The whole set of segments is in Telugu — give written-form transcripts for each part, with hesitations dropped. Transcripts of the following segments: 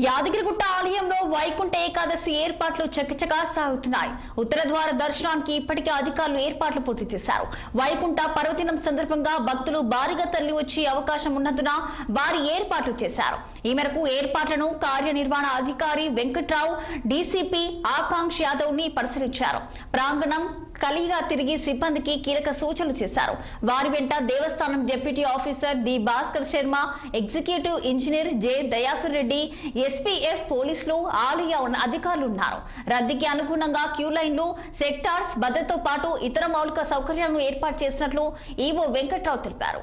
యాదగిరిగుట్ట ఆలయంలో వైకుంఠ ఏకాదశి ఏర్పాట్లు చకచకా సాగుతున్నాయి. ఉత్తర ద్వార దర్శనానికి ఇప్పటికే అధికారులు ఏర్పాట్లు పూర్తి చేశారు. వైకుంఠ పర్వదినం సందర్భంగా భక్తులు భారీగా తరలి వచ్చే అవకాశం ఉన్నందున భారీ ఏర్పాట్లు చేశారు. ఈ మేరకు ఏర్పాట్లను కార్యనిర్వహణ అధికారి వెంకట్రావు, డీసీపీ ఆకాంక్ష యాదవ్ ని పరిశీలించారు. ప్రాంగణం కలిగా తిరిగి సిబ్బందికి కీలక సూచనలు చేశారు. వారి వెంట దేవస్థానం deputy officer D Bhaskar Sharma, executive engineer J Dayakar Reddy, SPF పోలీసులు, ఆలయ అధికారులు ఉన్నారు. రద్దీకి అనుగుణంగా క్యూ లైన్లు, సెక్టార్స్, భద్రతతో పాటు ఇతర మౌలిక సౌకర్యాలను ఏర్పాటు చేసినట్లు ఈవో వెంకట్రావు తెలిపారు.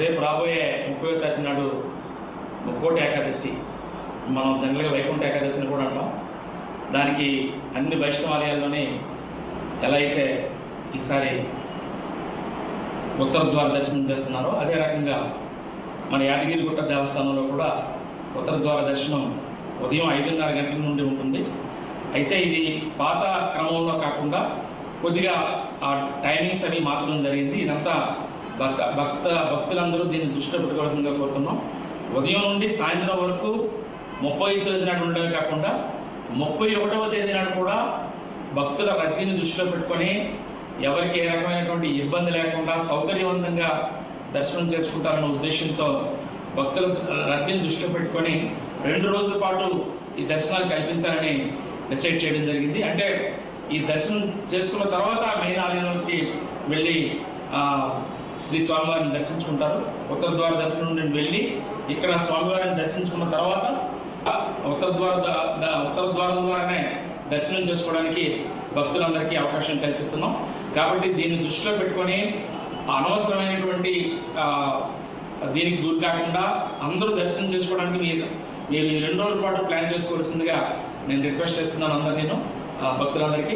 రేపు రాబోయే 30వ తారీఖు నాడు ముక్కోటి ఏకాదశి, మనం జనరల్గా వైకుంఠ ఏకాదశిని కూడా అంటాం. దానికి అన్ని వైష్ణవాలయాల్లోనే ఎలా అయితే ఈసారి ఉత్తర ద్వార దర్శనం చేస్తున్నారో అదే రకంగా మన యాదగిరిగుట్ట దేవస్థానంలో కూడా ఉత్తర ద్వార దర్శనం ఉదయం 5:30 గంటల నుండి ఉంటుంది. అయితే ఇది పాత క్రమంలో కాకుండా కొద్దిగా ఆ టైమింగ్స్ అవి మార్చడం జరిగింది. ఇదంతా భక్తులందరూ దీన్ని దృష్టిలో పెట్టుకోవాల్సిందిగా కోరుతున్నాం. ఉదయం నుండి సాయంత్రం వరకు 30వ తేదీ నాడు ఉండేవి కాకుండా 31వ తేదీ నాడు కూడా భక్తుల రద్దీని దృష్టిలో పెట్టుకొని ఎవరికి ఏ రకమైనటువంటి ఇబ్బంది లేకుండా సౌకర్యవంతంగా దర్శనం చేసుకుంటారన్న ఉద్దేశంతో భక్తుల రద్దీని దృష్టిలో పెట్టుకొని 2 రోజుల పాటు ఈ దర్శనాలు కల్పించాలని డిసైడ్ చేయడం జరిగింది. అంటే ఈ దర్శనం చేసుకున్న తర్వాత మెయిన్ ఆలయంలోకి వెళ్ళి శ్రీ స్వామివారిని దర్శించుకుంటారు. ఉత్తర ద్వార దర్శనం నుండి వెళ్ళి ఇక్కడ స్వామివారిని దర్శించుకున్న తర్వాత ఉత్తర ద్వారం ద్వారానే దర్శనం చేసుకోవడానికి భక్తులందరికీ అవకాశం కల్పిస్తున్నాం. కాబట్టి దీన్ని దృష్టిలో పెట్టుకొని అనవసరమైనటువంటి దీనికి గురి కాకుండా అందరూ దర్శనం చేసుకోవడానికి మీరు ఈ 2 రోజుల పాటు ప్లాన్ చేసుకోవాల్సిందిగా నేను రిక్వెస్ట్ చేస్తున్నాను అందరు, నేను భక్తులందరికీ.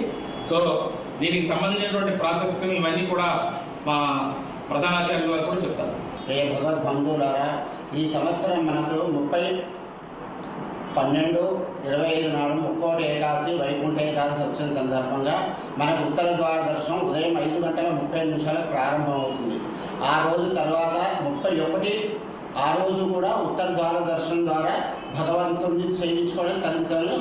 సో దీనికి సంబంధించినటువంటి ప్రాసెస్ ఇవన్నీ కూడా మా ప్రధానాచార్యుల వారు కూడా చెప్తారు. ప్రియ భగవద్బంధువులారా, ఈ సంవత్సరం మనకు 30/12/25 నాడు ముక్కోటి ఏకాదశి, వైకుంఠ ఏకాదశి వచ్చిన సందర్భంగా మనకు ఉత్తర ద్వార దర్శనం ఉదయం 5:30 ప్రారంభమవుతుంది. ఆ రోజు తర్వాత 31 ఆ రోజు కూడా ఉత్తర ద్వార దర్శనం ద్వారా భగవంతుడిని సేవించుకోవడం తరించాలని